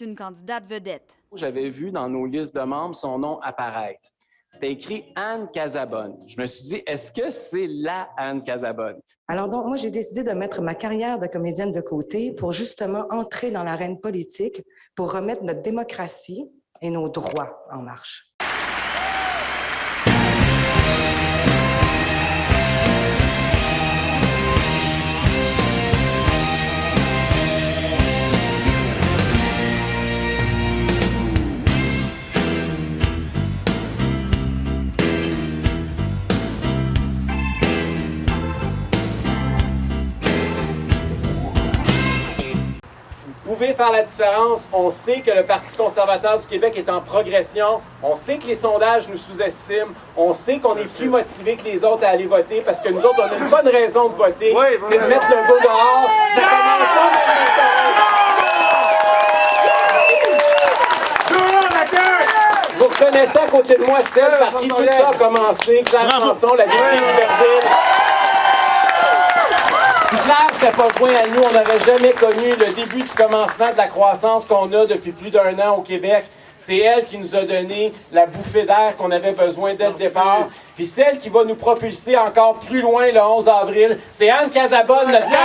C'est une candidate vedette. J'avais vu dans nos listes de membres son nom apparaître. C'était écrit Anne Casabonne. Je me suis dit, est-ce que c'est la Anne Casabonne? Alors donc, moi, j'ai décidé de mettre ma carrière de comédienne de côté pour justement entrer dans l'arène politique, pour remettre notre démocratie et nos droits en marche. Vous pouvez faire la différence. On sait que le Parti conservateur du Québec est en progression. On sait que les sondages nous sous-estiment. On sait qu'on est plus motivés que les autres à aller voter parce que nous autres, on a une bonne raison de voter. C'est de mettre le go dehors. Ça commence dans le Vous reconnaissez à côté de moi celle par qui tout ça a commencé, Claire Sanson, la députée d'Iberville. Si Claire n'était pas joint à nous, on n'aurait jamais connu le début du commencement de la croissance qu'on a depuis plus d'1 an au Québec. C'est elle qui nous a donné la bouffée d'air qu'on avait besoin dès le départ. Puis celle qui va nous propulser encore plus loin le 11 avril, c'est Anne Casabonne, notre candidate.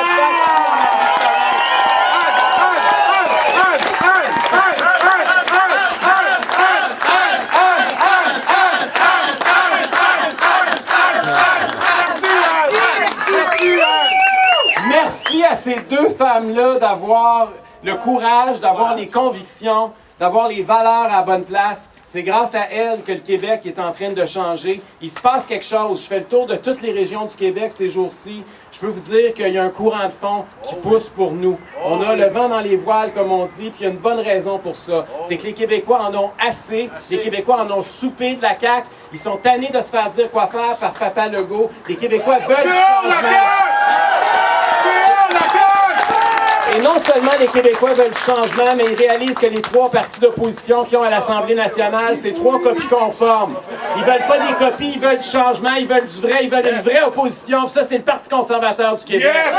Merci à ces deux femmes-là d'avoir le courage, d'avoir les convictions, d'avoir les valeurs à la bonne place. C'est grâce à elles que le Québec est en train de changer. Il se passe quelque chose. Je fais le tour de toutes les régions du Québec ces jours-ci. Je peux vous dire qu'il y a un courant de fond qui pousse pour nous. On a le vent dans les voiles, comme on dit, puis il y a une bonne raison pour ça. C'est que les Québécois en ont assez. Les Québécois en ont soupé de la CAQ. Ils sont tannés de se faire dire quoi faire par Papa Legault. Les Québécois veulent du changement. Et non seulement les Québécois veulent du changement, mais ils réalisent que les 3 partis d'opposition qui ont à l'Assemblée nationale, c'est 3 copies conformes. Ils veulent pas des copies, ils veulent du changement, ils veulent du vrai, ils veulent une vraie opposition. Puis ça, c'est le Parti conservateur du Québec. Yes!